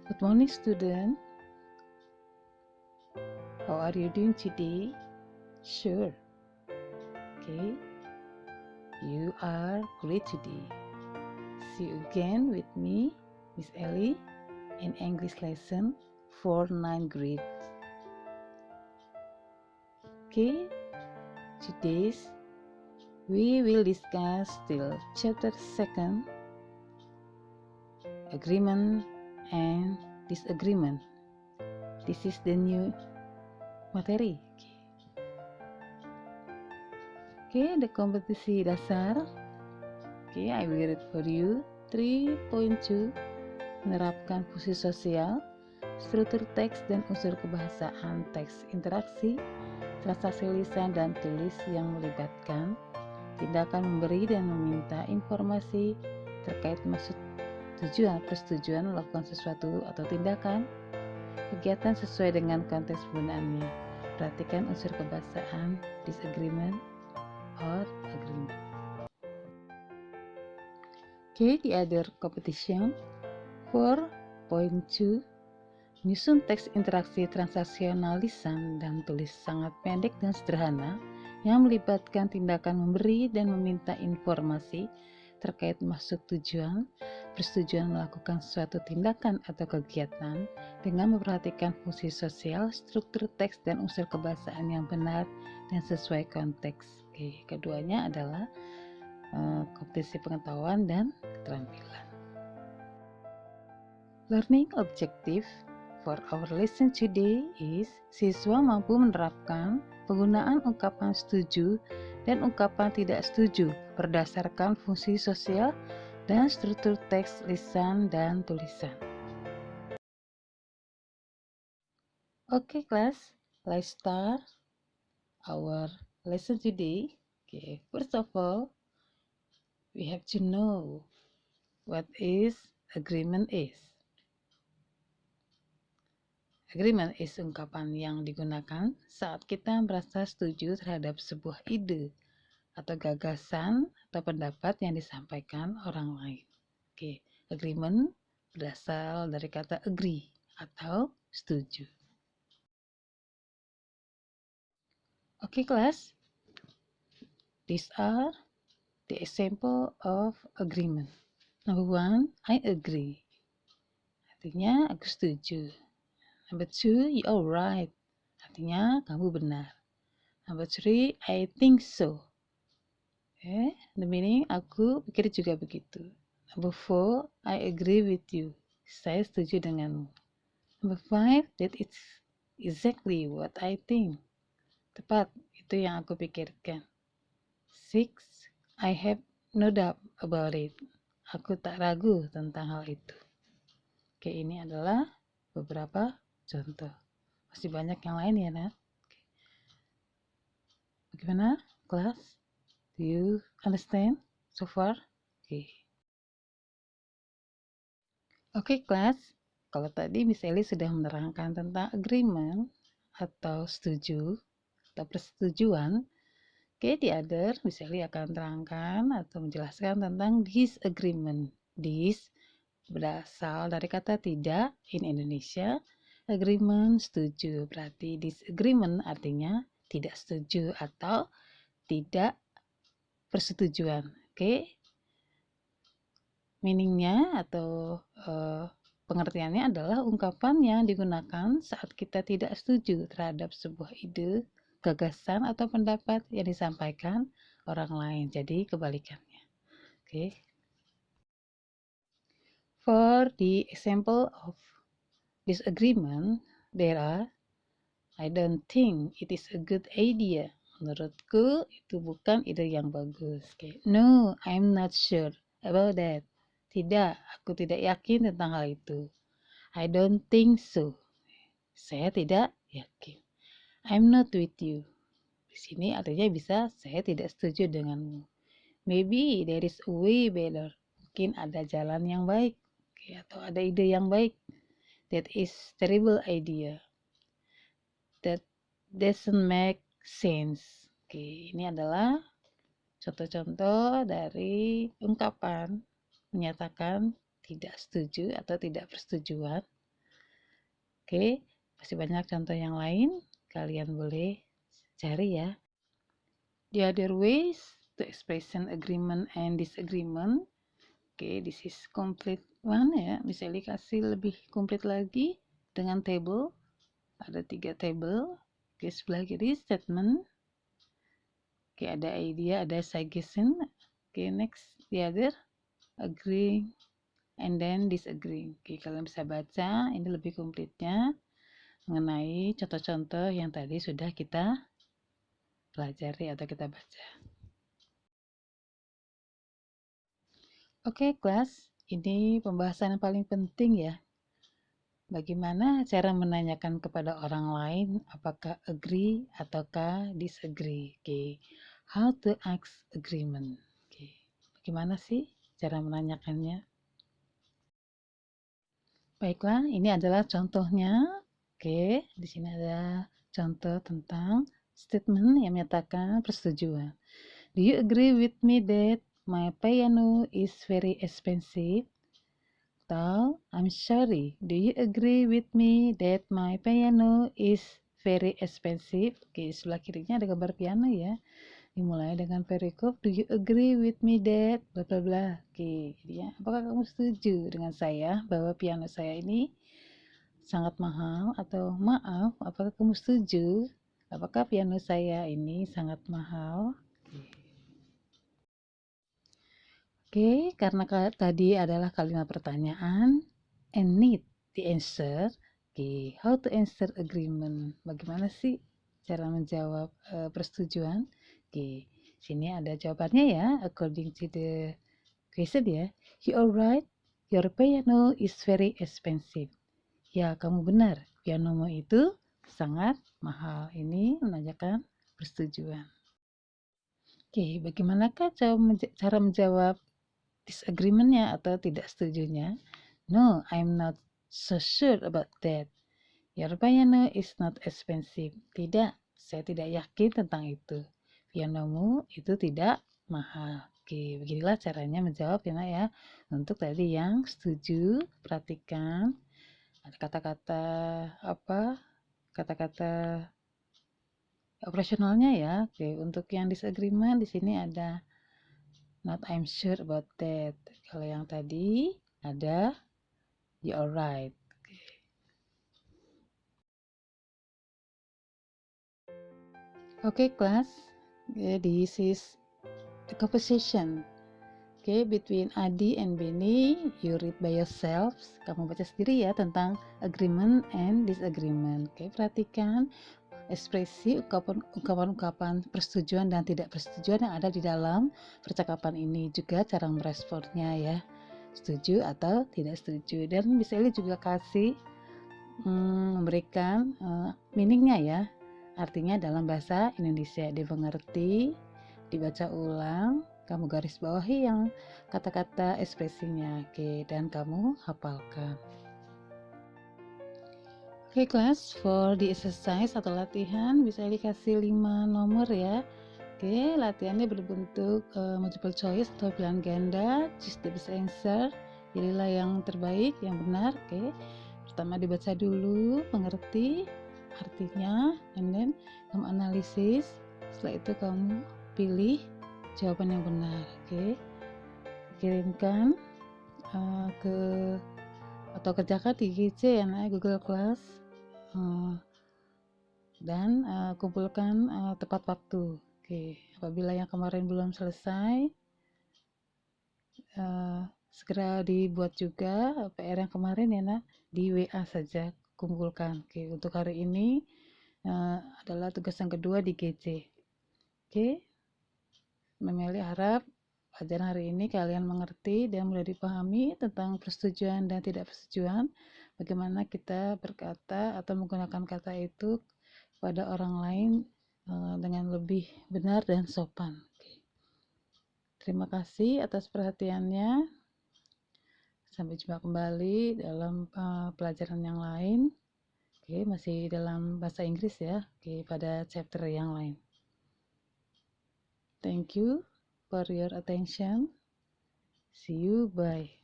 Good morning, student. How are you doing today? Sure. Okay. You are great today. See you again with me, Miss Ellie, in English lesson for 9th grade. Okay. Today we will discuss till chapter 2, agreement and disagreement. This is the new materi. Okay, the kompetisi dasar. Okay, I will read for you. 3.2 menerapkan fungsi sosial, struktur teks dan unsur kebahasaan teks interaksi, transaksi lisan dan tulis yang melibatkan tindakan memberi dan meminta informasi terkait maksud, tujuan, persetujuan melakukan sesuatu atau tindakan, kegiatan sesuai dengan konteks penggunaannya. Perhatikan unsur kebahasaan disagreement or agreement. Okay, the other competition 4.2 menyusun teks interaksi transaksional lisan dan tulis sangat pendek dan sederhana yang melibatkan tindakan memberi dan meminta informasi terkait maksud, tujuan, persetujuan melakukan suatu tindakan atau kegiatan dengan memperhatikan fungsi sosial, struktur teks dan unsur kebahasaan yang benar dan sesuai konteks. Oke, keduanya adalah kompetisi pengetahuan dan keterampilan. Learning objective for our lesson today is siswa mampu menerapkan penggunaan ungkapan setuju dan ungkapan tidak setuju berdasarkan fungsi sosial dan struktur teks lisan dan tulisan. Okay, class, let's start our lesson today. Okay, first of all, we have to know what is agreement is. Agreement is ungkapan yang digunakan saat kita merasa setuju terhadap sebuah ide atau gagasan atau pendapat yang disampaikan orang lain. Oke, agreement berasal dari kata agree atau setuju. Oke, kelas. These are the example of agreement. Number 1, I agree. Artinya aku setuju. Number 2, you are right. Artinya kamu benar. Number 3, I think so. The meaning aku pikir juga begitu. Number 4, I agree with you. Saya setuju denganmu. Number 5, that is exactly what I think. Tepat, itu yang aku pikirkan. 6, I have no doubt about it. Aku tak ragu tentang hal itu. Oke, ini adalah beberapa contoh. Masih banyak yang lain ya, Nat? Bagaimana, kelas? Do you understand so far? Oke, kelas. Kalau tadi Miss Ellie sudah menerangkan tentang agreement atau setuju atau persetujuan, di other Miss Ellie akan terangkan atau menjelaskan tentang disagreement. Dis berasal dari kata tidak in Indonesia, agreement setuju. Berarti disagreement artinya tidak setuju atau tidak persetujuan. Meaningnya atau pengertiannya adalah ungkapan yang digunakan saat kita tidak setuju terhadap sebuah ide, gagasan, atau pendapat yang disampaikan orang lain. Jadi kebalikannya. For the example of disagreement, there are, I don't think it is a good idea. Menurutku itu bukan ide yang bagus. No, I'm not sure about that. Tidak, aku tidak yakin tentang hal itu. I don't think so. Saya tidak yakin. I'm not with you. Di sini artinya bisa saya tidak setuju denganmu. Maybe there is a way better. Mungkin ada jalan yang baik. Atau ada ide yang baik. That is terrible idea. That doesn't make sense. Ini adalah contoh-contoh dari ungkapan menyatakan tidak setuju atau tidak persetujuan Oke, masih banyak contoh yang lain, kalian boleh cari ya. The other ways to express agreement and disagreement. Oke, this is complete one ya. Bisa dikasih lebih komplit lagi dengan table. Ada 3 table. Oke, sebelah kiri statement. Oke, ada idea, ada suggestion. Oke, next the other agree and then disagree. Oke, kalian bisa baca ini lebih komplitnya mengenai contoh-contoh yang tadi sudah kita pelajari atau kita baca. Oke, kelas, ini pembahasan yang paling penting ya. Bagaimana cara menanyakan kepada orang lain apakah agree ataukah disagree. Oke, how to ask agreement. Oke, bagaimana sih cara menanyakannya? Baiklah, ini adalah contohnya. Oke, di sini ada contoh tentang statement yang menyatakan persetujuan. Do you agree with me that my piano is very expensive? Atau, I'm sorry, do you agree with me that my piano is very expensive? Oke, sebelah kirinya ada gambar piano ya. Dimulai dengan perikop, do you agree with me that bla bla bla. Oke, jadi ya, apakah kamu setuju dengan saya bahwa piano saya ini sangat mahal? Atau maaf, apakah kamu setuju apakah piano saya ini sangat mahal? Oke, karena tadi adalah kalimat pertanyaan and need the answer. Oke, how to answer agreement? Bagaimana sih cara menjawab persetujuan? Oke, sini ada jawabannya ya, according to the question ya. You are right, your piano is very expensive. Ya, kamu benar, pianomu itu sangat mahal. Ini menanyakan persetujuan. Oke, bagaimanakah cara menjawab disagreement-nya atau tidak setujunya? No, I'm not so sure about that. Your piano is not expensive. Tidak, saya tidak yakin tentang itu. Pianomu itu tidak mahal. Oke, beginilah caranya menjawab ya. Untuk tadi yang setuju, perhatikan ada kata-kata apa? Kata-kata operasionalnya ya. Oke, untuk yang disagreement di sini ada not I'm sure about that. Kalau yang tadi ada you are right. Okay, class. This is the conversation. Okay, between Adi and Benny, you read by yourselves. Kamu baca sendiri ya tentang agreement and disagreement. Okay, perhatikan ekspresi ungkapan-ungkapan persetujuan dan tidak persetujuan yang ada di dalam percakapan ini, juga cara meresponnya ya, setuju atau tidak setuju. Dan bisa juga kasih memberikan meaningnya ya, artinya dalam bahasa Indonesia, dimengerti, dibaca ulang, kamu garis bawahi yang kata-kata ekspresinya, oke, dan kamu hafalkan. Oke, kelas, for the exercise atau latihan bisa dikasih 5 nomor ya. Oke, latihannya berbentuk multiple choice atau pilihan ganda, choose the best answer, pilihlah yang terbaik, yang benar. Oke, pertama dibaca dulu, mengerti artinya, and then kamu analisis, setelah itu kamu pilih jawaban yang benar. Oke, kirimkan ke atau kerjakan di GC ya, Google Class, dan kumpulkan tepat waktu. Oke, apabila yang kemarin belum selesai, segera dibuat juga PR yang kemarin ya, di WA saja kumpulkan. Oke, untuk hari ini adalah tugas yang kedua di GC. Oke, Memeli harap pelajaran hari ini kalian mengerti dan mudah dipahami tentang persetujuan dan tidak persetujuan, bagaimana kita berkata atau menggunakan kata itu pada orang lain dengan lebih benar dan sopan. Terima kasih atas perhatiannya. Sampai jumpa kembali dalam pelajaran yang lain. Oke, masih dalam bahasa Inggris ya. Oke, pada chapter yang lain. Thank you for your attention. See you, bye.